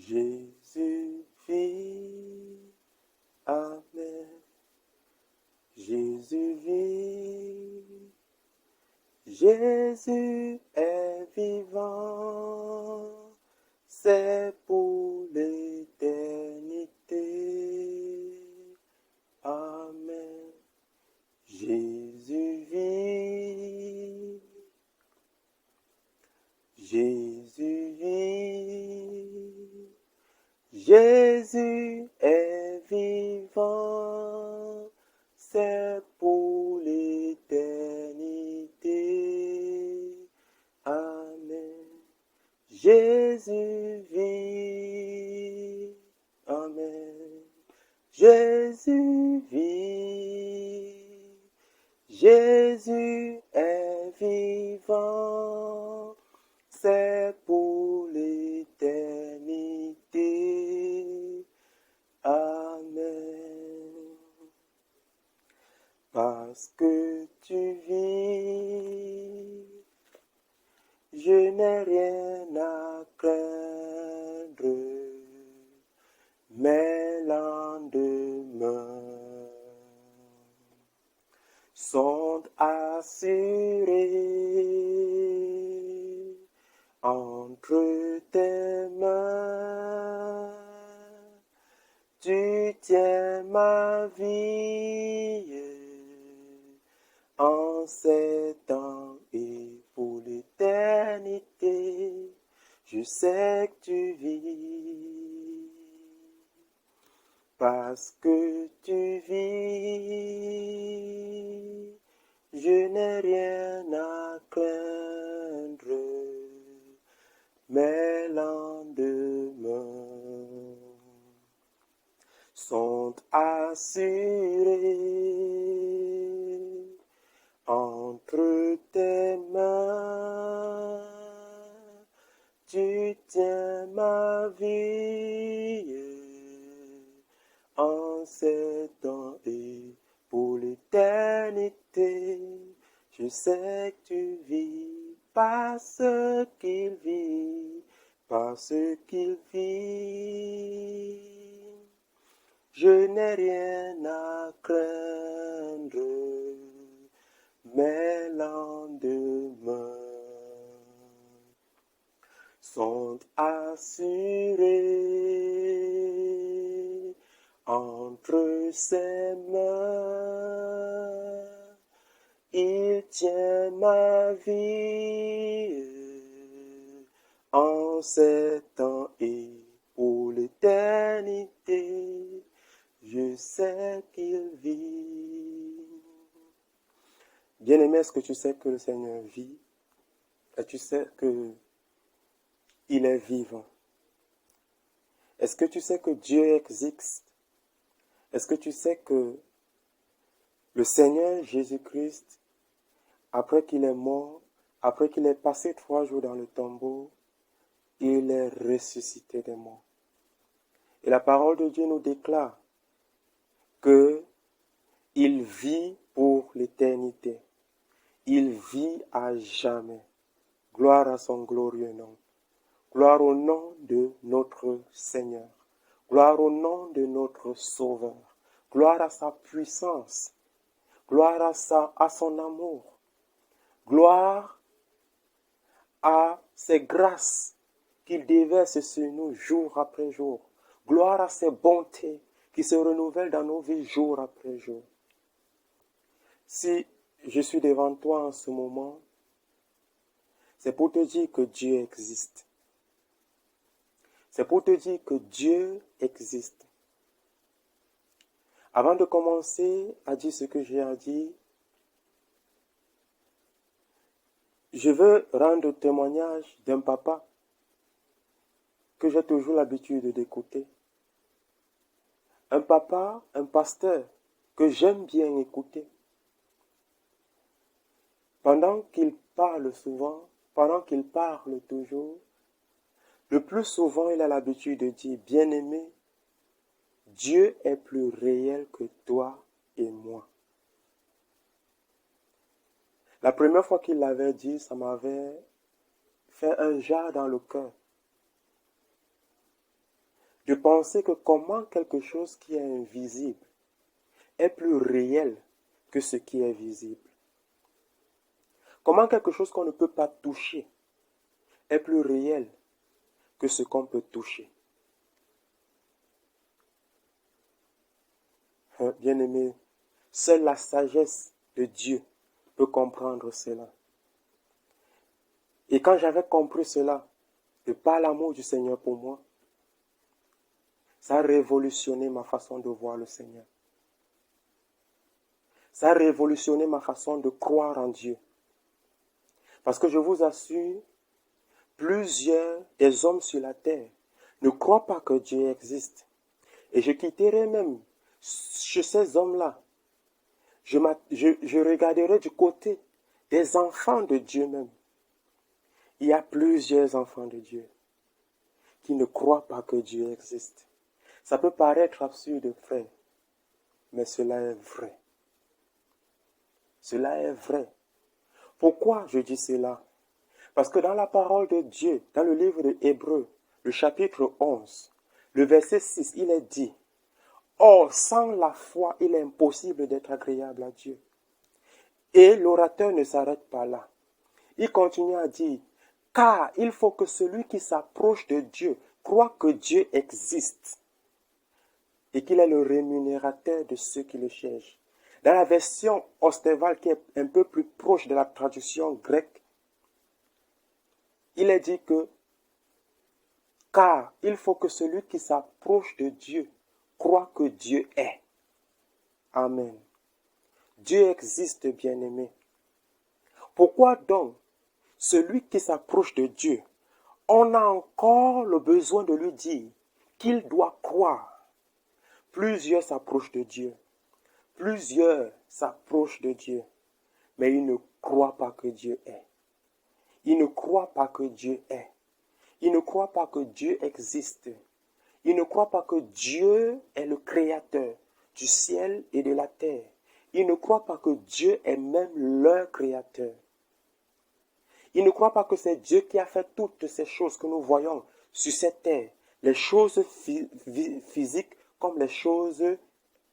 Jésus vit, Amen. Jésus vit, Jésus est vivant, c'est pour l'éternité. Amen. Jésus vit, Jésus vit, Jésus est vivant, c'est pour l'éternité. Amen. Jésus vit. Amen. Jésus vit. Jésus est vivant, c'est pour l'éternité. Amen. Parce que tu vis, je n'ai rien à craindre, mes lendemains sont assurés entre tes mains. Tu tiens ma vie en ces temps et pour l'éternité. Je sais que tu vis, parce que tu vis, je n'ai rien à craindre, mes lendemains sont assurés entre tes mains. Tu tiens ma vie en ces temps et pour l'éternité. Je sais que tu vis parce qu'il vit, parce qu'il vit. Je n'ai rien à craindre, mes lendemains sont assurés entre ses mains. Il tient ma vie en ces temps et pour l'éternité. Je sais qu'il vit. Bien-aimé, est-ce que tu sais que le Seigneur vit? Et tu sais que il est vivant? Est-ce que tu sais que Dieu existe? Est-ce que tu sais que le Seigneur Jésus-Christ, après qu'il est mort, après qu'il ait passé 3 jours dans le tombeau, il est ressuscité des morts. Et la parole de Dieu nous déclare que il vit pour l'éternité. Il vit à jamais. Gloire à son glorieux nom. Gloire au nom de notre Seigneur. Gloire au nom de notre Sauveur. Gloire à sa puissance. Gloire à son amour. Gloire à ses grâces qu'il déverse sur nous jour après jour. Gloire à ses bontés qui se renouvellent dans nos vies jour après jour. Si je suis devant toi en ce moment, c'est pour te dire que Dieu existe. C'est pour te dire que Dieu existe. Avant de commencer à dire ce que j'ai à dire, je veux rendre témoignage d'un papa que j'ai toujours l'habitude d'écouter. Un papa, un pasteur que j'aime bien écouter. Pendant qu'il parle souvent, pendant qu'il parle toujours, le plus souvent il a l'habitude de dire, bien-aimé, Dieu est plus réel que toi et moi. La première fois qu'il l'avait dit, ça m'avait fait un jas dans le cœur. De penser que comment quelque chose qui est invisible est plus réel que ce qui est visible. Comment quelque chose qu'on ne peut pas toucher est plus réel que ce qu'on peut toucher. Bien-aimé, seule la sagesse de Dieu peut comprendre cela. Et quand j'avais compris cela, de par l'amour du Seigneur pour moi, ça a révolutionné ma façon de voir le Seigneur. Ça a révolutionné ma façon de croire en Dieu. Parce que je vous assure, plusieurs des hommes sur la terre ne croient pas que Dieu existe. Et je quitterai même chez ces hommes-là. Je regarderai du côté des enfants de Dieu même. Il y a plusieurs enfants de Dieu qui ne croient pas que Dieu existe. Ça peut paraître absurde, frère, mais cela est vrai. Cela est vrai. Pourquoi je dis cela? Parce que dans la parole de Dieu, dans le livre de Hébreux, le chapitre 11, le verset 6, il est dit, « Or, sans la foi, il est impossible d'être agréable à Dieu. » Et l'orateur ne s'arrête pas là. Il continue à dire, « Car il faut que celui qui s'approche de Dieu croit que Dieu existe et qu'il est le rémunérateur de ceux qui le cherchent. » Dans la version Ostéval, qui est un peu plus proche de la traduction grecque, il est dit que, car il faut que celui qui s'approche de Dieu croit que Dieu est. Amen. Dieu existe, bien-aimé. Pourquoi donc celui qui s'approche de Dieu, on a encore le besoin de lui dire qu'il doit croire? Plusieurs s'approchent de Dieu. Plusieurs s'approchent de Dieu, mais ils ne croient pas que Dieu est. Ils ne croient pas que Dieu est. Ils ne croient pas que Dieu existe. Ils ne croient pas que Dieu est le créateur du ciel et de la terre. Ils ne croient pas que Dieu est même leur créateur. Ils ne croient pas que c'est Dieu qui a fait toutes ces choses que nous voyons sur cette terre, les choses physiques comme les choses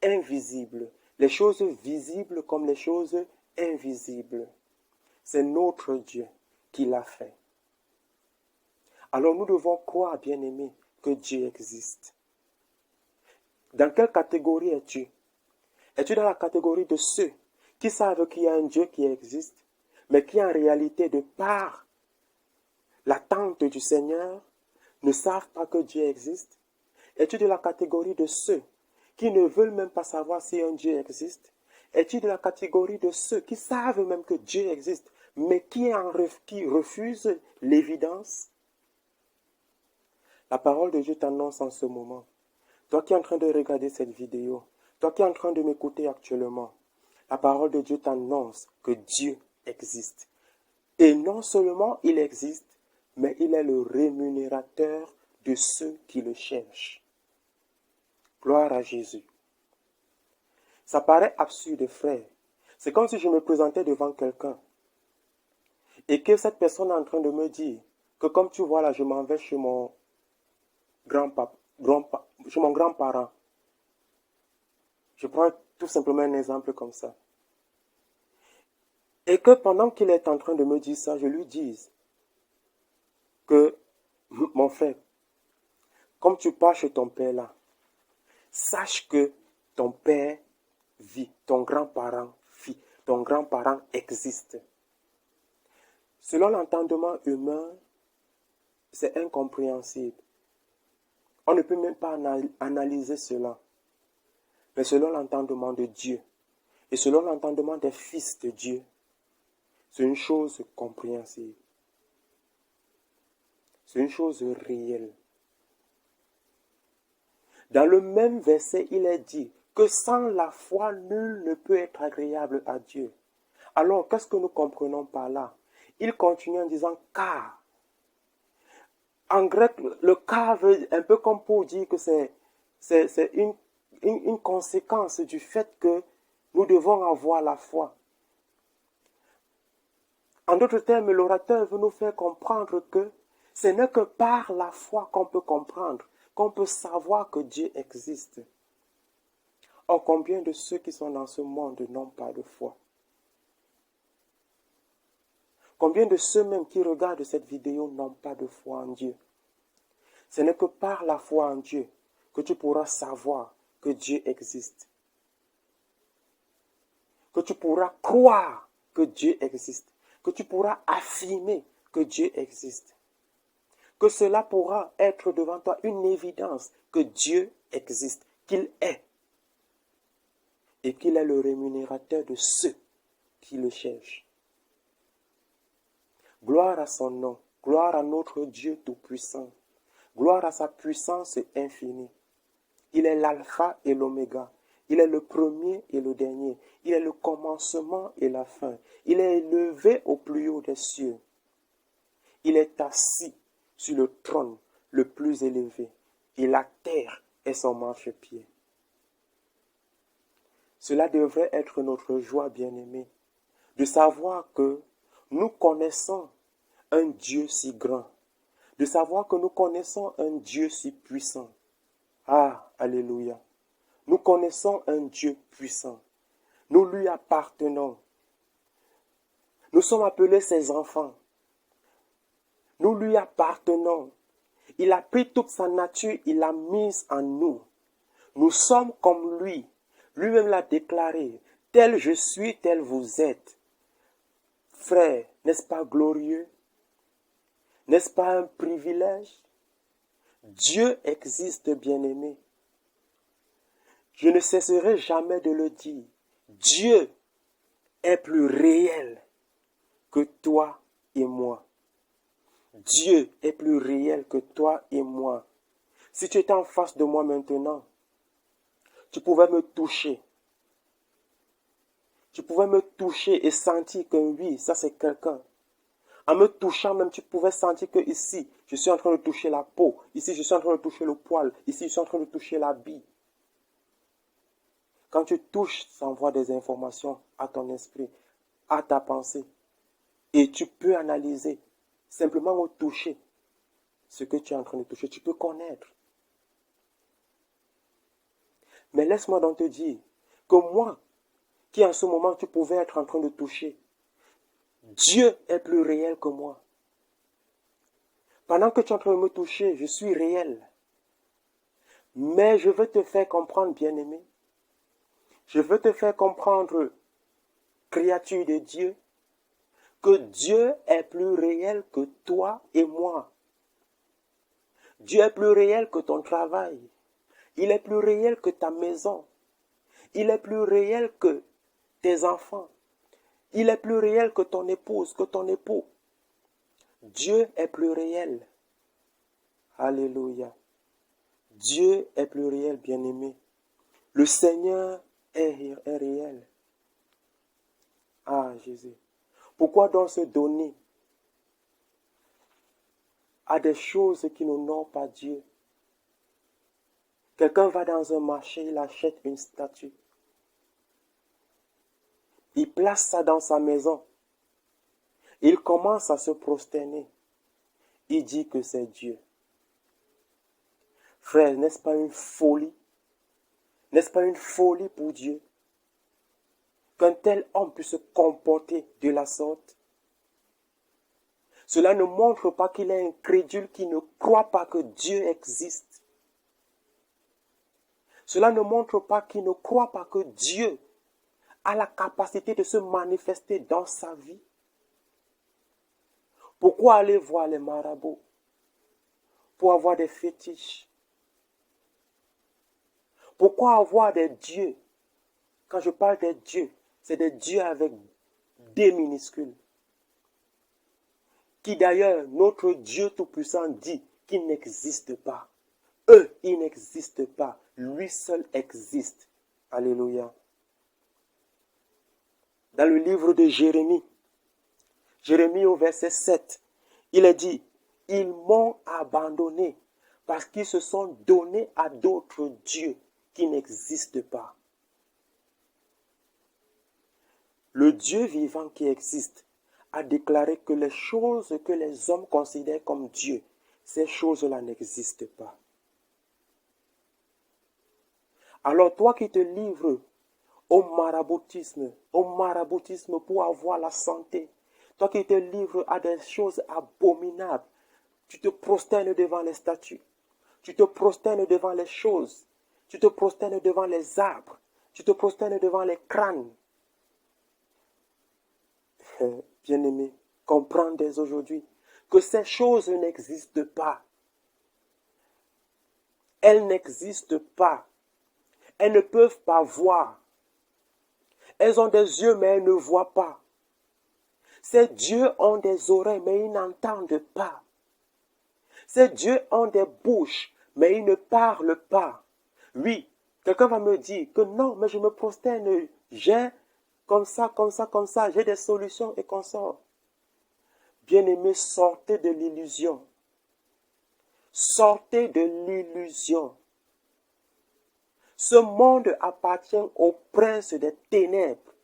invisibles, les choses visibles comme les choses invisibles. C'est notre Dieu qui l'a fait. Alors nous devons croire, bien-aimés, que Dieu existe. Dans quelle catégorie es-tu? Es-tu dans la catégorie de ceux qui savent qu'il y a un Dieu qui existe, mais qui en réalité, de par l'attente du Seigneur, ne savent pas que Dieu existe? Es-tu de la catégorie de ceux qui ne veulent même pas savoir si un Dieu existe? Es-tu de la catégorie de ceux qui savent même que Dieu existe, mais qui refusent l'évidence? La parole de Dieu t'annonce en ce moment. Toi qui es en train de regarder cette vidéo, toi qui es en train de m'écouter actuellement, la parole de Dieu t'annonce que Dieu existe. Et non seulement il existe, mais il est le rémunérateur de ceux qui le cherchent. Gloire à Jésus. Ça paraît absurde, frère. C'est comme si je me présentais devant quelqu'un et que cette personne est en train de me dire que comme tu vois là, je m'en vais chez mon grand-parent. Je prends tout simplement un exemple comme ça. Et que pendant qu'il est en train de me dire ça, je lui dise que, mon frère, comme tu pars chez ton père là, sache que ton père vit, ton grand-parent vit, ton grand-parent existe. Selon l'entendement humain, c'est incompréhensible. On ne peut même pas analyser cela. Mais selon l'entendement de Dieu, et selon l'entendement des fils de Dieu, C'est une chose compréhensible. C'est une chose réelle. Dans le même verset, il est dit que sans la foi, nul ne peut être agréable à Dieu. Alors, qu'est-ce que nous comprenons par là? Il continue en disant « car ». En grec, le « car » veut un peu comme pour dire que c'est une conséquence du fait que nous devons avoir la foi. En d'autres termes, l'orateur veut nous faire comprendre que ce n'est que par la foi qu'on peut comprendre, qu'on peut savoir que Dieu existe. Or, combien de ceux qui sont dans ce monde n'ont pas de foi? Combien de ceux même qui regardent cette vidéo n'ont pas de foi en Dieu? Ce n'est que par la foi en Dieu que tu pourras savoir que Dieu existe. Que tu pourras croire que Dieu existe. Que tu pourras affirmer que Dieu existe. Que cela pourra être devant toi une évidence que Dieu existe, qu'il est. Et qu'il est le rémunérateur de ceux qui le cherchent. Gloire à son nom, gloire à notre Dieu Tout-Puissant, gloire à sa puissance infinie. Il est l'alpha et l'oméga, il est le premier et le dernier, il est le commencement et la fin, il est élevé au plus haut des cieux. Il est assis sur le trône le plus élevé, et la terre est son marchepied. Cela devrait être notre joie, bien-aimée, de savoir que nous connaissons un Dieu si grand, de savoir que nous connaissons un Dieu si puissant. Ah, alléluia. Nous connaissons un Dieu puissant. Nous lui appartenons. Nous sommes appelés ses enfants. Nous lui appartenons. Il a pris toute sa nature, il l'a mise en nous. Nous sommes comme lui. Lui-même l'a déclaré. Tel je suis, tel vous êtes. Frère, n'est-ce pas glorieux? N'est-ce pas un privilège? Dieu existe, bien-aimé. Je ne cesserai jamais de le dire. Dieu est plus réel que toi et moi. Dieu est plus réel que toi et moi. Si tu étais en face de moi maintenant, tu pouvais me toucher. Tu pouvais me toucher et sentir que oui, ça c'est quelqu'un. En me touchant même, tu pouvais sentir que ici, je suis en train de toucher la peau. Ici, je suis en train de toucher le poil. Ici, je suis en train de toucher la bille. Quand tu touches, ça envoie des informations à ton esprit, à ta pensée. Et tu peux analyser, simplement au toucher, ce que tu es en train de toucher. Tu peux connaître. Mais laisse-moi donc te dire que moi, qui en ce moment tu pouvais être en train de toucher, Dieu est plus réel que moi. Pendant que tu es en train de me toucher, je suis réel. Mais je veux te faire comprendre, bien-aimé. Je veux te faire comprendre, créature de Dieu, que Dieu est plus réel que toi et moi. Dieu est plus réel que ton travail. Il est plus réel que ta maison. Il est plus réel que tes enfants. Il est plus réel que ton épouse, que ton époux. Dieu est plus réel. Alléluia. Dieu est plus réel, bien-aimé. Le Seigneur est réel. Ah, Jésus. Pourquoi donc se donner à des choses qui n'honorent pas Dieu? Quelqu'un va dans un marché, il achète une statue. Il place ça dans sa maison. Il commence à se prosterner. Il dit que c'est Dieu. Frère, n'est-ce pas une folie? N'est-ce pas une folie pour Dieu qu'un tel homme puisse se comporter de la sorte? Cela ne montre pas qu'il est incrédule, qu'il ne croit pas que Dieu existe. Cela ne montre pas qu'il ne croit pas que Dieu a la capacité de se manifester dans sa vie. Pourquoi aller voir les marabouts? Pour avoir des fétiches. Pourquoi avoir des dieux? Quand je parle des dieux, c'est des dieux avec D minuscules. qui d'ailleurs, notre Dieu Tout-Puissant dit qu'il n'existe pas. Eux, ils n'existent pas. Lui seul existe. Alléluia. Dans le livre de Jérémie, Jérémie au verset 7, il est dit, « Ils m'ont abandonné parce qu'ils se sont donnés à d'autres dieux qui n'existent pas. » Le Dieu vivant qui existe a déclaré que les choses que les hommes considèrent comme Dieu, ces choses-là n'existent pas. Alors toi qui te livres au maraboutisme pour avoir la santé, toi qui te livres à des choses abominables, tu te prosternes devant les statues, tu te prosternes devant les choses, tu te prosternes devant les arbres, tu te prosternes devant les crânes. Bien-aimé, comprends dès aujourd'hui que ces choses n'existent pas. Elles n'existent pas. Elles ne peuvent pas voir. Elles ont des yeux, mais elles ne voient pas. Ces dieux ont des oreilles, mais ils n'entendent pas. Ces dieux ont des bouches, mais ils ne parlent pas. Oui, quelqu'un va me dire que non, mais je me prosterne, j'ai comme ça, j'ai des solutions et consorts. Bien-aimés, sortez de l'illusion. Sortez de l'illusion. Ce monde appartient au prince des ténèbres.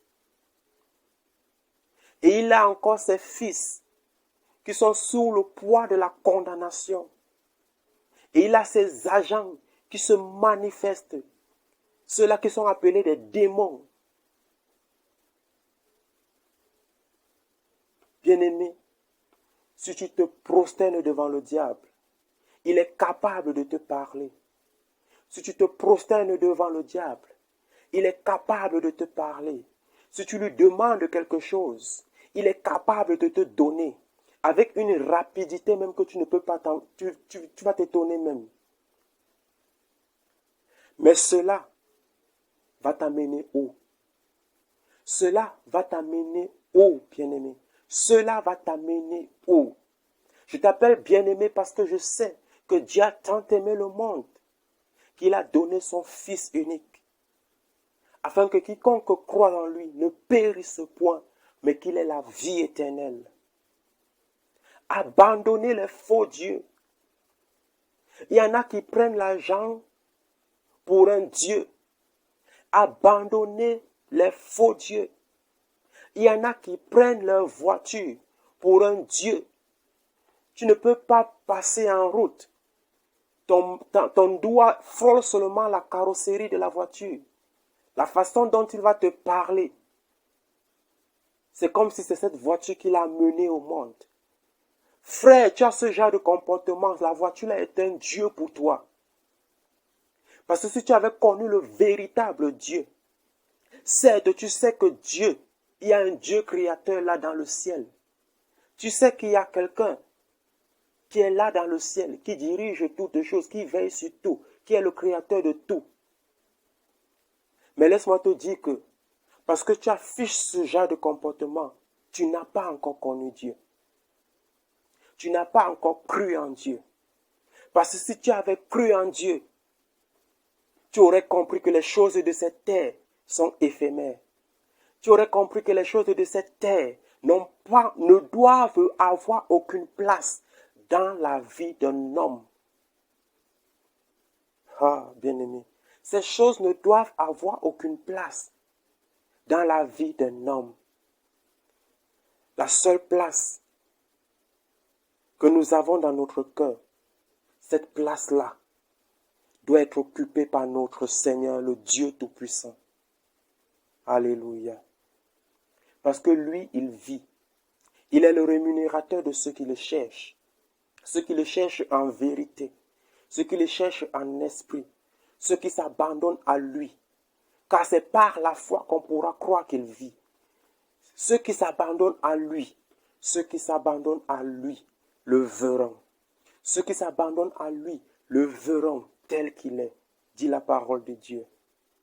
Et il a encore ses fils qui sont sous le poids de la condamnation. Et il a ses agents qui se manifestent. Ceux-là qui sont appelés des démons. Bien-aimé, si tu te prosternes devant le diable, il est capable de te parler. Si tu te prosternes devant le diable, il est capable de te parler. Si tu lui demandes quelque chose, il est capable de te donner. Avec une rapidité même que tu ne peux pas tu vas t'étonner même. Mais cela va t'amener où? Cela va t'amener où, bien-aimé? Cela va t'amener où? Je t'appelle bien-aimé parce que je sais que Dieu a tant aimé le monde qu'il a donné son Fils unique, afin que quiconque croit en lui ne périsse point, mais qu'il ait la vie éternelle. Abandonnez les faux dieux. Il y en a qui prennent l'argent pour un dieu. Abandonnez les faux dieux. Il y en a qui prennent leur voiture pour un dieu. Tu ne peux pas passer en route. Ton doigt frôle seulement la carrosserie de la voiture. La façon dont il va te parler, c'est comme si c'est cette voiture qui l'a mené au monde. Frère, tu as ce genre de comportement, la voiture là est un Dieu pour toi. Parce que si tu avais connu le véritable Dieu, certes, tu sais que Dieu, il y a un Dieu créateur là dans le ciel. Tu sais qu'il y a quelqu'un qui est là dans le ciel, qui dirige toutes choses, qui veille sur tout, qui est le créateur de tout. Mais laisse-moi te dire que, parce que tu affiches ce genre de comportement, tu n'as pas encore connu Dieu. Tu n'as pas encore cru en Dieu. Parce que si tu avais cru en Dieu, tu aurais compris que les choses de cette terre sont éphémères. Tu aurais compris que les choses de cette terre ne doivent avoir aucune place dans la vie d'un homme. Ah, bien-aimé, ces choses ne doivent avoir aucune place dans la vie d'un homme. La seule place que nous avons dans notre cœur, cette place-là, doit être occupée par notre Seigneur, le Dieu Tout-Puissant. Alléluia. Parce que lui, il vit. Il est le rémunérateur de ceux qui le cherchent. Ceux qui le cherchent en vérité. Ceux qui le cherchent en esprit. Ceux qui s'abandonnent à lui. Car c'est par la foi qu'on pourra croire qu'il vit. Ceux qui s'abandonnent à lui. Ceux qui s'abandonnent à lui le verront. Ceux qui s'abandonnent à lui le verront tel qu'il est, dit la parole de Dieu.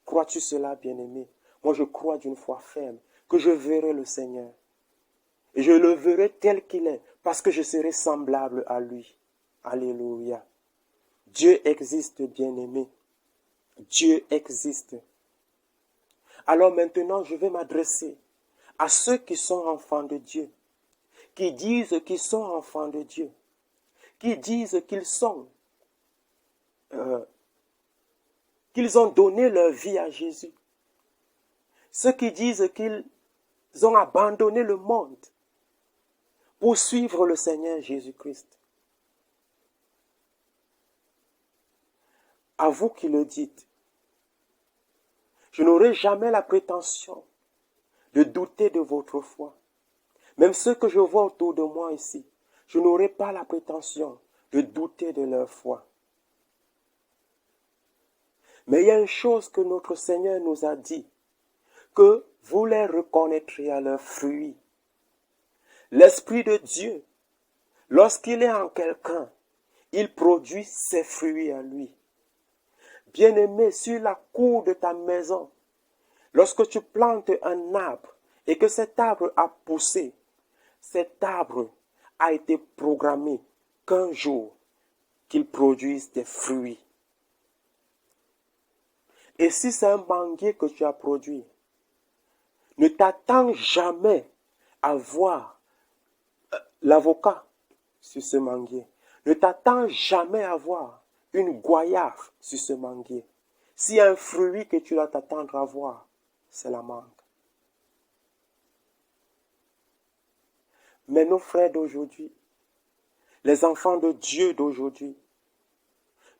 Crois-tu cela, bien-aimé? Moi, je crois d'une foi ferme que je verrai le Seigneur. Et je le verrai tel qu'il est, parce que je serai semblable à lui. Alléluia. Dieu existe, bien-aimé. Dieu existe. Alors maintenant, je vais m'adresser à ceux qui sont enfants de Dieu, qui disent qu'ils sont enfants de Dieu, qui disent qu'ils ont donné leur vie à Jésus. Ceux qui disent qu'ils ont abandonné le monde pour suivre le Seigneur Jésus-Christ. À vous qui le dites, je n'aurai jamais la prétention de douter de votre foi. Même ceux que je vois autour de moi ici, je n'aurai pas la prétention de douter de leur foi. Mais il y a une chose que notre Seigneur nous a dit, que vous les reconnaîtrez à leurs fruits. L'Esprit de Dieu, lorsqu'il est en quelqu'un, il produit ses fruits à lui. Bien-aimé, sur la cour de ta maison, lorsque tu plantes un arbre et que cet arbre a poussé, cet arbre a été programmé qu'un jour qu'il produise des fruits. Et si c'est un manguier que tu as produit, ne t'attends jamais à voir l'avocat sur ce manguier. Ne t'attends jamais à voir une goyave sur ce manguier. S'il y a un fruit que tu dois t'attendre à voir, c'est la mangue. Mais nos frères d'aujourd'hui, les enfants de Dieu d'aujourd'hui,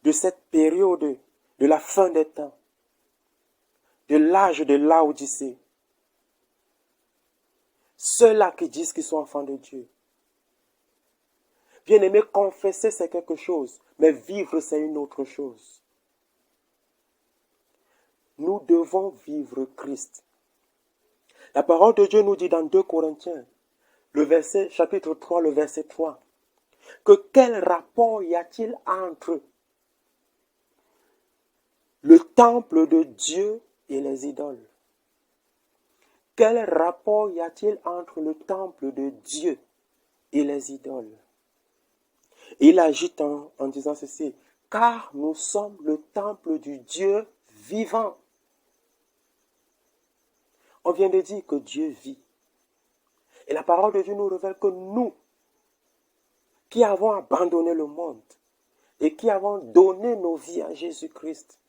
de cette période de la fin des temps, de l'âge de Laodicée, ceux-là qui disent qu'ils sont enfants de Dieu. Bien-aimé, confesser c'est quelque chose, mais vivre c'est une autre chose. Nous devons vivre Christ. La parole de Dieu nous dit dans 2 Corinthiens, chapitre 3, le verset 3, que quel rapport y a-t-il entre le temple de Dieu et les idoles? Quel rapport y a-t-il entre le temple de Dieu et les idoles? Et il agite en disant ceci, car nous sommes le temple du Dieu vivant. On vient de dire que Dieu vit. Et la parole de Dieu nous révèle que nous, qui avons abandonné le monde et qui avons donné nos vies à Jésus-Christ,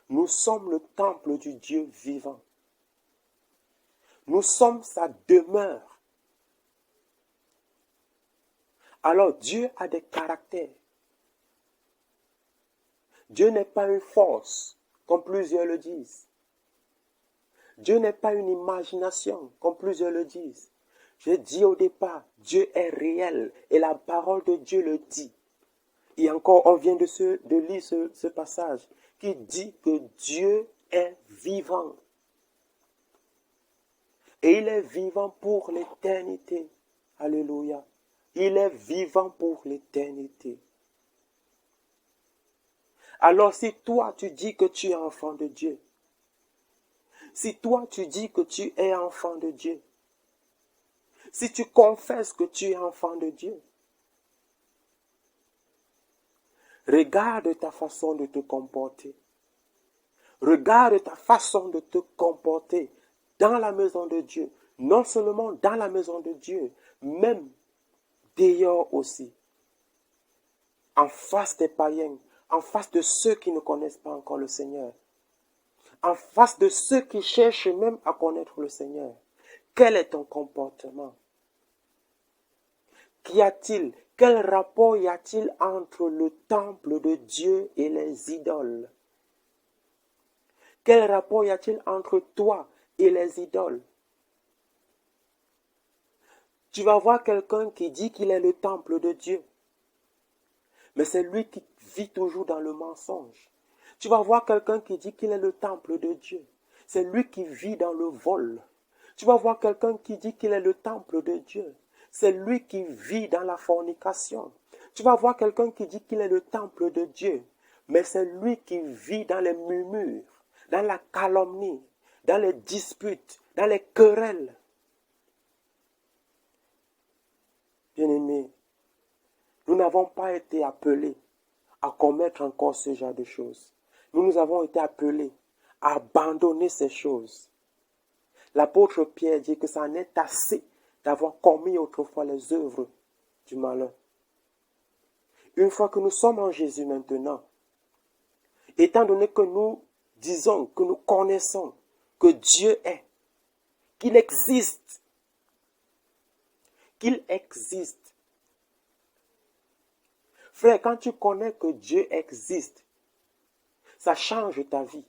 nous sommes le temple du Dieu vivant. Nous sommes sa demeure. Alors Dieu a des caractères. Dieu n'est pas une force, comme plusieurs le disent. Dieu n'est pas une imagination, comme plusieurs le disent. J'ai dit au départ, Dieu est réel et la parole de Dieu le dit. Et encore, on vient de lire ce passage qui dit que Dieu est vivant. Et il est vivant pour l'éternité. Alléluia. Il est vivant pour l'éternité. Alors si toi tu dis que tu es enfant de Dieu, si toi tu dis que tu es enfant de Dieu, si tu confesses que tu es enfant de Dieu, regarde ta façon de te comporter. Regarde ta façon de te comporter dans la maison de Dieu. Non seulement dans la maison de Dieu, même dehors aussi. En face des païens, en face de ceux qui ne connaissent pas encore le Seigneur. En face de ceux qui cherchent même à connaître le Seigneur. Quel est ton comportement? Qu'y a-t-il? Quel rapport y a-t-il entre le temple de Dieu et les idoles? Quel rapport y a-t-il entre toi et les idoles? Tu vas voir quelqu'un qui dit qu'il est le temple de Dieu. Mais c'est lui qui vit toujours dans le mensonge. Tu vas voir quelqu'un qui dit qu'il est le temple de Dieu. C'est lui qui vit dans le vol. Tu vas voir quelqu'un qui dit qu'il est le temple de Dieu. C'est lui qui vit dans la fornication. Tu vas voir quelqu'un qui dit qu'il est le temple de Dieu. Mais c'est lui qui vit dans les murmures, dans la calomnie, dans les disputes, dans les querelles. Bien-aimés, nous n'avons pas été appelés à commettre encore ce genre de choses. Nous avons été appelés à abandonner ces choses. L'apôtre Pierre dit que ça en est assez d'avoir commis autrefois les œuvres du malheur. Une fois que nous sommes en Jésus maintenant, étant donné que nous disons, que nous connaissons que Dieu est, qu'il existe, Frère, quand tu connais que Dieu existe, ça change ta vie.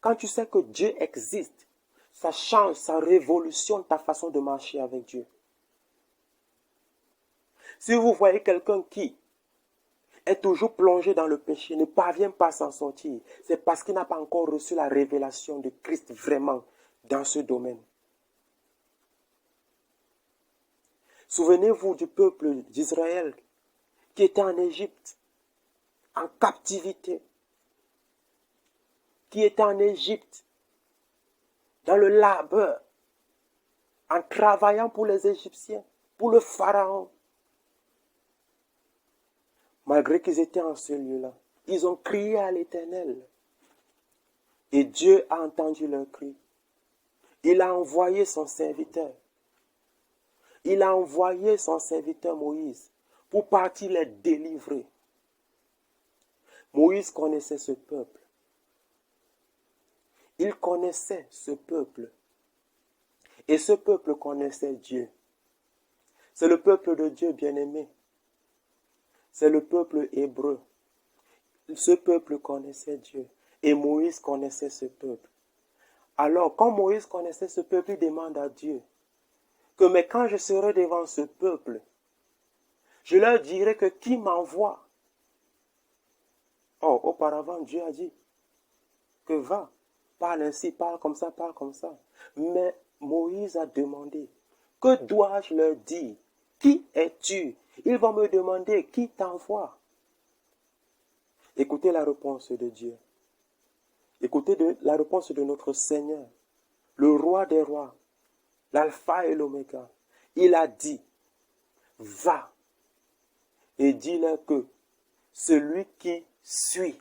Quand tu sais que Dieu existe, ça change, ça révolutionne ta façon de marcher avec Dieu. Si vous voyez quelqu'un qui est toujours plongé dans le péché, ne parvient pas à s'en sortir, c'est parce qu'il n'a pas encore reçu la révélation de Christ vraiment dans ce domaine. Souvenez-vous du peuple d'Israël qui était en Égypte, en captivité, qui était en Égypte, dans le labeur, en travaillant pour les Égyptiens, pour le Pharaon. Malgré qu'ils étaient en ce lieu-là, ils ont crié à l'Éternel. Et Dieu a entendu leur cri. Il a envoyé son serviteur. Il a envoyé son serviteur Moïse pour partir les délivrer. Moïse connaissait ce peuple. Il connaissait ce peuple. Et ce peuple connaissait Dieu. C'est le peuple de Dieu bien-aimé. C'est le peuple hébreu. Ce peuple connaissait Dieu. Et Moïse connaissait ce peuple. Alors, quand Moïse connaissait ce peuple, il demande à Dieu que, mais quand je serai devant ce peuple, je leur dirai que qui m'envoie? Oh, auparavant, Dieu a dit que va, parle ainsi, parle comme ça, parle comme ça. Mais Moïse a demandé, que dois-je leur dire? Qui es-tu? Ils vont me demander, qui t'envoie? Écoutez la réponse de Dieu. Écoutez la réponse de notre Seigneur, le roi des rois, l'alpha et l'oméga. Il a dit, va et dis-leur que celui qui suit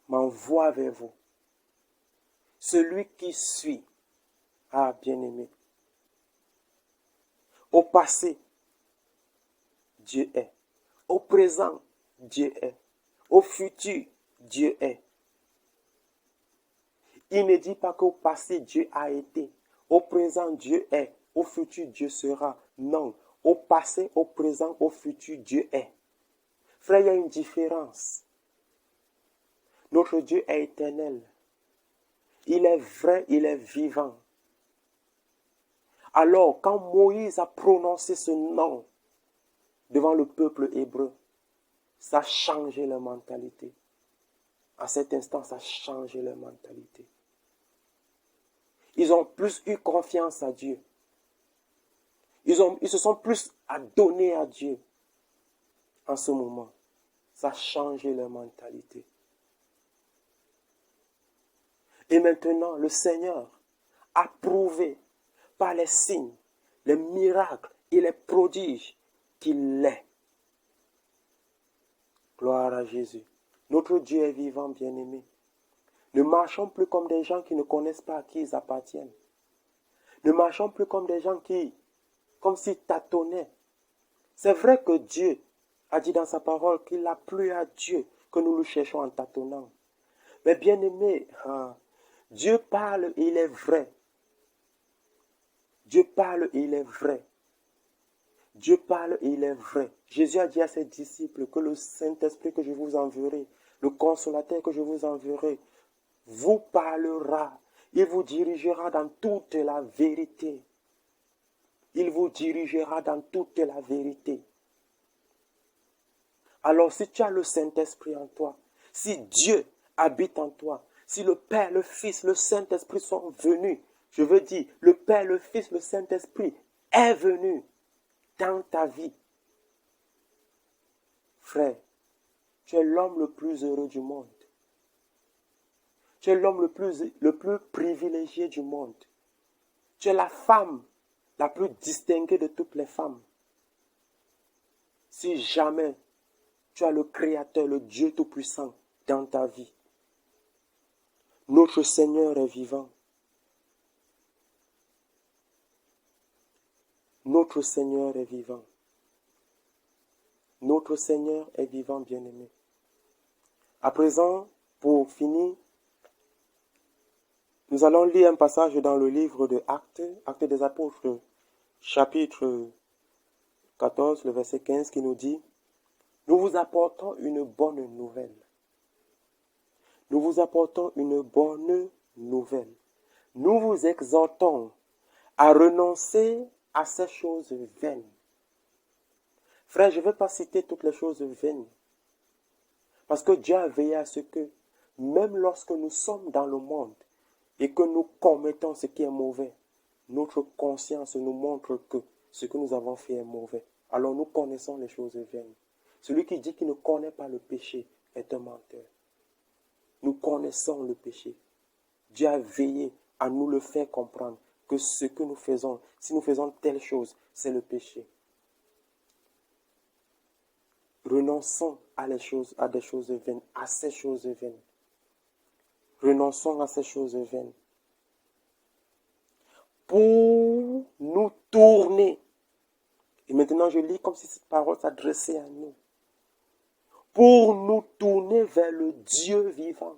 m'envoie vers vous. Celui qui suit, ah bien-aimé, au passé, Dieu est. Au présent, Dieu est. Au futur, Dieu est. Il ne dit pas qu'au passé, Dieu a été. Au présent, Dieu est. Au futur, Dieu sera. Non. Au passé, au présent, au futur, Dieu est. Frère, il y a une différence. Notre Dieu est éternel. Il est vrai, il est vivant. Alors, quand Moïse a prononcé ce nom devant le peuple hébreu, ça a changé leur mentalité. À cet instant, ça a changé leur mentalité. Ils ont plus eu confiance à Dieu. Ils se sont plus adonnés à Dieu en ce moment. Ça a changé leur mentalité. Et maintenant, le Seigneur a prouvé par les signes, les miracles et les prodiges qu'il est. Gloire à Jésus. Notre Dieu est vivant, bien-aimé. Ne marchons plus comme des gens qui ne connaissent pas à qui ils appartiennent. Ne marchons plus comme des gens qui, comme s'ils tâtonnaient. C'est vrai que Dieu a dit dans sa parole qu'il a plu à Dieu que nous le cherchons en tâtonnant. Mais bien-aimé, Dieu parle et il est vrai. Dieu parle et il est vrai. Dieu parle et il est vrai. Jésus a dit à ses disciples que le Saint-Esprit que je vous enverrai, le consolateur que je vous enverrai, vous parlera. Il vous dirigera dans toute la vérité. Il vous dirigera dans toute la vérité. Alors si tu as le Saint-Esprit en toi, si Dieu habite en toi, si le Père, le Fils, le Saint-Esprit sont venus, je veux dire, le Père, le Fils, le Saint-Esprit est venu dans ta vie. Frère, tu es l'homme le plus heureux du monde. Tu es l'homme le plus privilégié du monde. Tu es la femme la plus distinguée de toutes les femmes. Si jamais tu as le Créateur, le Dieu Tout-Puissant dans ta vie, notre Seigneur est vivant. Notre Seigneur est vivant. Notre Seigneur est vivant, bien-aimé. À présent, pour finir, nous allons lire un passage dans le livre de Actes, Actes des Apôtres, chapitre 14, le verset 15, qui nous dit « Nous vous apportons une bonne nouvelle. Nous vous apportons une bonne nouvelle. Nous vous exhortons à renoncer à ces choses vaines. » Frère, je ne vais pas citer toutes les choses vaines. Parce que Dieu a veillé à ce que, même lorsque nous sommes dans le monde et que nous commettons ce qui est mauvais, notre conscience nous montre que ce que nous avons fait est mauvais. Alors nous connaissons les choses vaines. Celui qui dit qu'il ne connaît pas le péché est un menteur. Nous connaissons le péché. Dieu a veillé à nous le faire comprendre que ce que nous faisons, si nous faisons telle chose, c'est le péché. Renonçons à des choses vaines, à ces choses vaines. Renonçons à ces choses vaines. Pour nous tourner. Et maintenant je lis comme si cette parole s'adressait à nous. Pour nous tourner vers le Dieu vivant.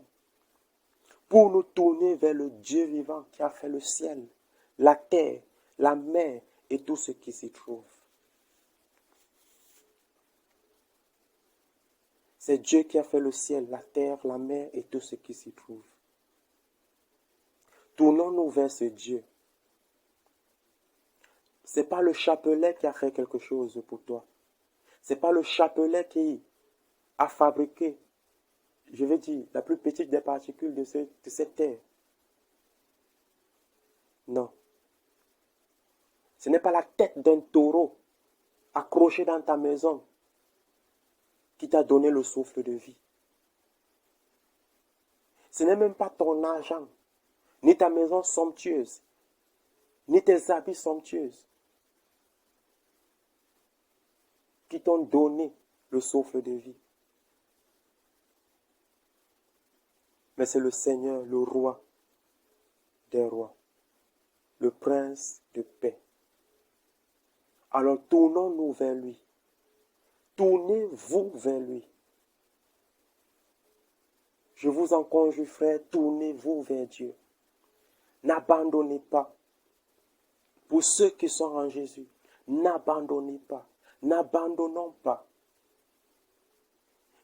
Pour nous tourner vers le Dieu vivant qui a fait le ciel, la terre, la mer et tout ce qui s'y trouve. C'est Dieu qui a fait le ciel, la terre, la mer et tout ce qui s'y trouve. Tournons-nous vers ce Dieu. Ce n'est pas le chapelet qui a fait quelque chose pour toi. Ce n'est pas le chapelet qui a fabriqué, je vais dire, la plus petite des particules de cette terre. Non. Ce n'est pas la tête d'un taureau accroché dans ta maison qui t'a donné le souffle de vie. Ce n'est même pas ton argent, ni ta maison somptueuse, ni tes habits somptueux qui t'ont donné le souffle de vie. Mais c'est le Seigneur, le roi des rois, le prince de paix. Alors tournons-nous vers lui. Tournez-vous vers lui. Je vous en conjure, frère, tournez-vous vers Dieu. N'abandonnez pas. Pour ceux qui sont en Jésus, n'abandonnez pas. N'abandonnons pas.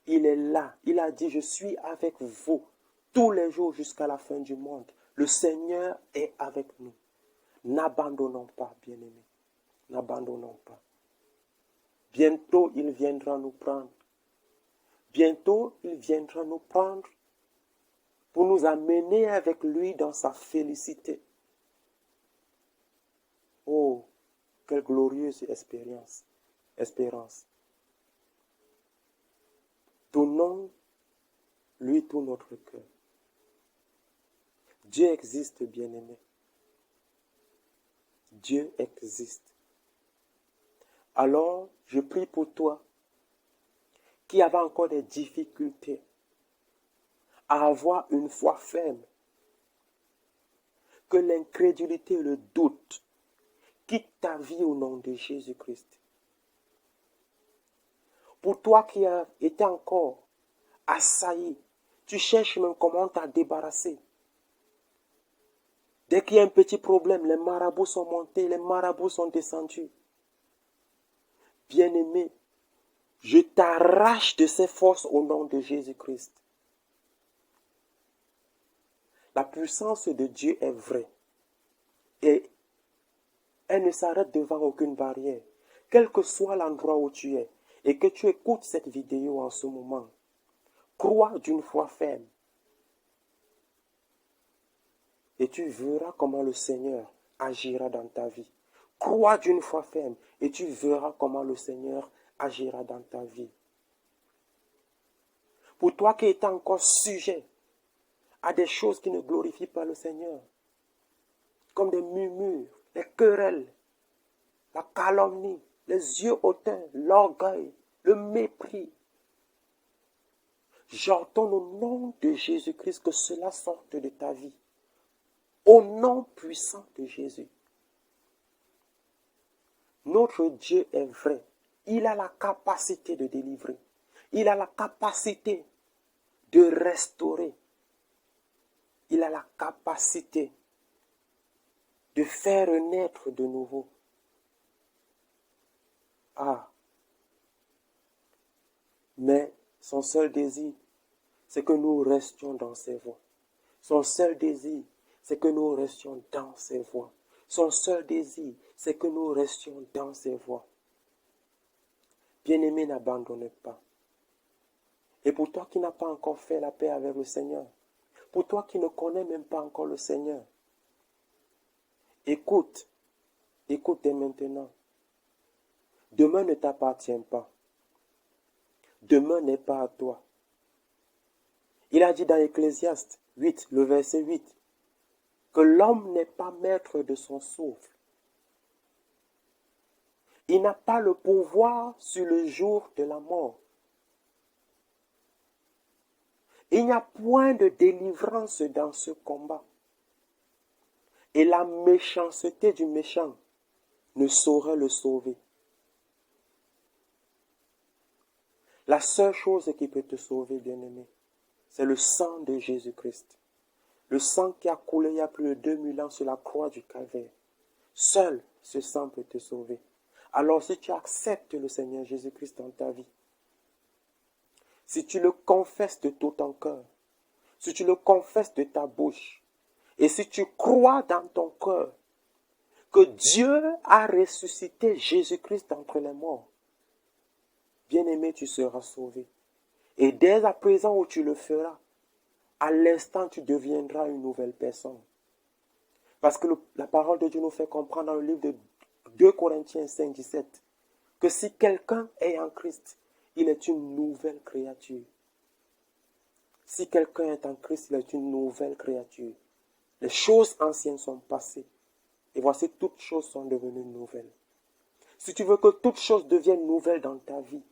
Il est là. Il a dit, je suis avec vous tous les jours jusqu'à la fin du monde. Le Seigneur est avec nous. N'abandonnons pas, bien-aimés. N'abandonnons pas. Bientôt, il viendra nous prendre. Bientôt, il viendra nous prendre pour nous amener avec lui dans sa félicité. Oh, quelle glorieuse espérance. Donnons-lui tout notre cœur. Dieu existe, bien-aimé. Dieu existe. Alors, je prie pour toi qui avait encore des difficultés à avoir une foi ferme, que l'incrédulité et le doute quittent ta vie au nom de Jésus-Christ. Pour toi qui as été encore assailli, tu cherches même comment t'en débarrasser. Dès qu'il y a un petit problème, les marabouts sont montés, les marabouts sont descendus. Bien-aimé, je t'arrache de ces forces au nom de Jésus-Christ. La puissance de Dieu est vraie. Et elle ne s'arrête devant aucune barrière. Quel que soit l'endroit où tu es et que tu écoutes cette vidéo en ce moment, crois d'une foi ferme. Et tu verras comment le Seigneur agira dans ta vie. Crois d'une foi ferme et tu verras comment le Seigneur agira dans ta vie. Pour toi qui es encore sujet à des choses qui ne glorifient pas le Seigneur, comme des murmures, les querelles, la calomnie, les yeux hautains, l'orgueil, le mépris. J'ordonne au nom de Jésus-Christ que cela sorte de ta vie. Au nom puissant de Jésus. Notre Dieu est vrai. Il a la capacité de délivrer. Il a la capacité de restaurer. Il a la capacité de faire naître de nouveau. Ah. Mais son seul désir, c'est que nous restions dans ses voies. Son seul désir, c'est que nous restions dans ses voies. Son seul désir, c'est que nous restions dans ses voies. Bien-aimé, n'abandonnez pas. Et pour toi qui n'as pas encore fait la paix avec le Seigneur, pour toi qui ne connais même pas encore le Seigneur, écoute dès maintenant. Demain ne t'appartient pas. Demain n'est pas à toi. Il a dit dans Ecclésiaste 8, le verset 8, que l'homme n'est pas maître de son souffle. Il n'a pas le pouvoir sur le jour de la mort. Il n'y a point de délivrance dans ce combat. Et la méchanceté du méchant ne saurait le sauver. La seule chose qui peut te sauver, bien-aimé, c'est le sang de Jésus-Christ. Le sang qui a coulé il y a plus de 2000 ans sur la croix du Calvaire. Seul ce sang peut te sauver. Alors si tu acceptes le Seigneur Jésus-Christ dans ta vie, si tu le confesses de tout ton cœur, si tu le confesses de ta bouche, et si tu crois dans ton cœur que Dieu a ressuscité Jésus-Christ d'entre les morts, bien-aimé, tu seras sauvé. Et dès à présent où tu le feras, à l'instant tu deviendras une nouvelle personne. Parce que la parole de Dieu nous fait comprendre dans le livre de 2 Corinthiens 5, 17, que si quelqu'un est en Christ, il est une nouvelle créature. Si quelqu'un est en Christ, il est une nouvelle créature. Les choses anciennes sont passées. Et voici, toutes choses sont devenues nouvelles. Si tu veux que toutes choses deviennent nouvelles dans ta vie,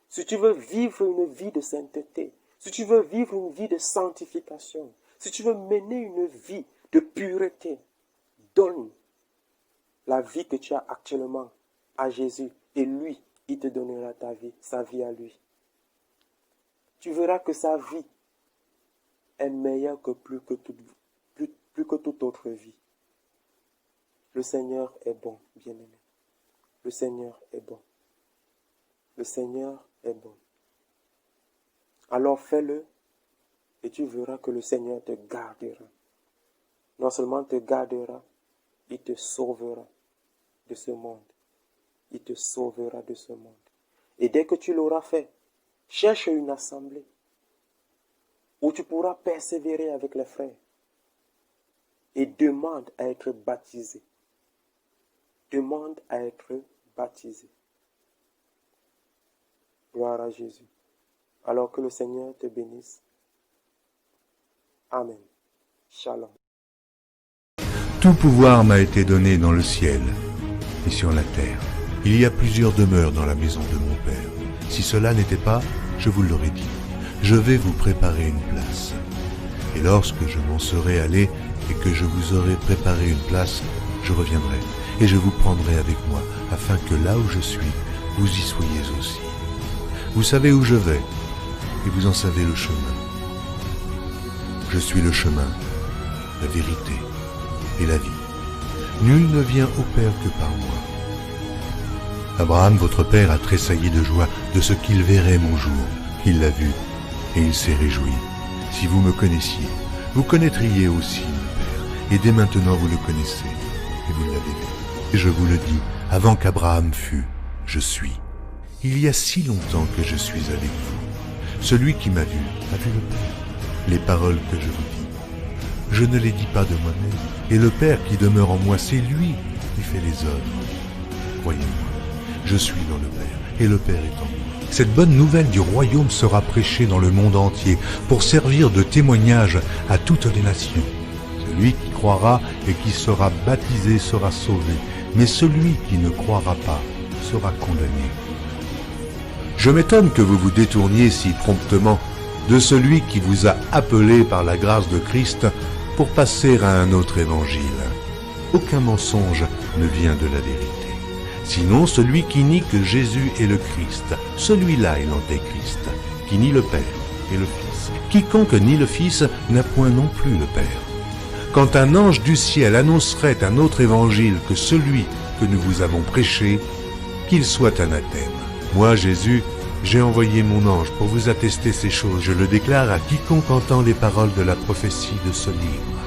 si tu veux vivre une vie de sainteté, si tu veux vivre une vie de sanctification, si tu veux mener une vie de pureté, donne la vie que tu as actuellement à Jésus et lui, il te donnera ta vie, sa vie à lui. Tu verras que sa vie est meilleure que plus que toute autre vie. Le Seigneur est bon, bien-aimé. Le Seigneur est bon. Le Seigneur est bon. Alors fais-le et tu verras que le Seigneur te gardera. Non seulement te gardera, il te sauvera de ce monde. Il te sauvera de ce monde. Et dès que tu l'auras fait, cherche une assemblée où tu pourras persévérer avec les frères et demande à être baptisé. Demande à être baptisé. Gloire à Jésus. Alors que le Seigneur te bénisse. Amen. Shalom. Tout pouvoir m'a été donné dans le ciel et sur la terre. Il y a plusieurs demeures dans la maison de mon Père. Si cela n'était pas, je vous l'aurais dit. Je vais vous préparer une place. Et lorsque je m'en serai allé et que je vous aurai préparé une place, je reviendrai et je vous prendrai avec moi, afin que là où je suis, vous y soyez aussi. Vous savez où je vais, et vous en savez le chemin. Je suis le chemin, la vérité et la vie. Nul ne vient au Père que par moi. Abraham, votre père, a tressailli de joie de ce qu'il verrait mon jour. Il l'a vu, et il s'est réjoui. Si vous me connaissiez, vous connaîtriez aussi mon Père, et dès maintenant vous le connaissez, et vous l'avez vu. Et je vous le dis, avant qu'Abraham fût, je suis. Il y a si longtemps que je suis avec vous. Celui qui m'a vu a vu le Père. Les paroles que je vous dis, je ne les dis pas de moi-même, et le Père qui demeure en moi, c'est lui qui fait les œuvres. Croyez-moi, je suis dans le Père, et le Père est en moi. Cette bonne nouvelle du royaume sera prêchée dans le monde entier pour servir de témoignage à toutes les nations. Celui qui croira et qui sera baptisé sera sauvé, mais celui qui ne croira pas sera condamné. Je m'étonne que vous vous détourniez si promptement de celui qui vous a appelé par la grâce de Christ pour passer à un autre évangile. Aucun mensonge ne vient de la vérité. Sinon celui qui nie que Jésus est le Christ, celui-là est l'antéchrist, qui nie le Père et le Fils. Quiconque nie le Fils n'a point non plus le Père. Quand un ange du ciel annoncerait un autre évangile que celui que nous vous avons prêché, qu'il soit anathème. Moi, Jésus, j'ai envoyé mon ange pour vous attester ces choses. Je le déclare à quiconque entend les paroles de la prophétie de ce livre.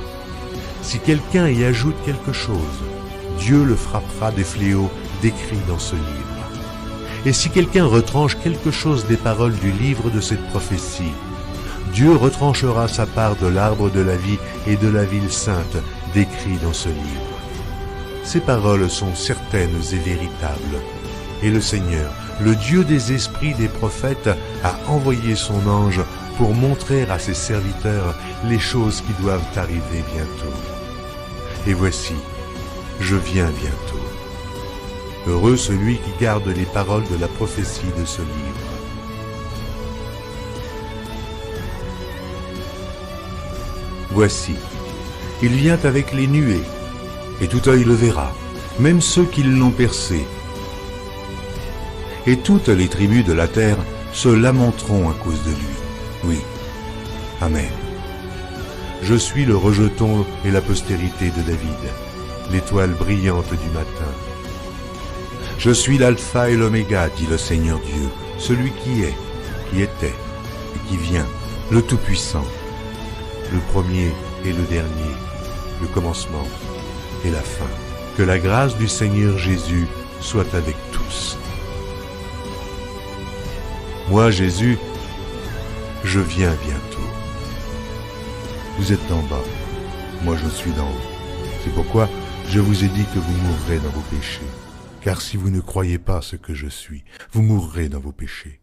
Si quelqu'un y ajoute quelque chose, Dieu le frappera des fléaux décrits dans ce livre. Et si quelqu'un retranche quelque chose des paroles du livre de cette prophétie, Dieu retranchera sa part de l'arbre de la vie et de la ville sainte décrit dans ce livre. Ces paroles sont certaines et véritables. Et le Seigneur, le Dieu des esprits des prophètes, a envoyé son ange pour montrer à ses serviteurs les choses qui doivent arriver bientôt. Et voici, je viens bientôt. Heureux celui qui garde les paroles de la prophétie de ce livre. Voici, il vient avec les nuées, et tout œil le verra, même ceux qui l'ont percé. Et toutes les tribus de la terre se lamenteront à cause de lui. Oui. Amen. Je suis le rejeton et la postérité de David, l'étoile brillante du matin. Je suis l'alpha et l'oméga, dit le Seigneur Dieu, celui qui est, qui était et qui vient, le Tout-Puissant, le premier et le dernier, le commencement et la fin. Que la grâce du Seigneur Jésus soit avec tous. Moi, Jésus, je viens bientôt. Vous êtes en bas, moi je suis d'en haut. C'est pourquoi je vous ai dit que vous mourrez dans vos péchés. Car si vous ne croyez pas ce que je suis, vous mourrez dans vos péchés.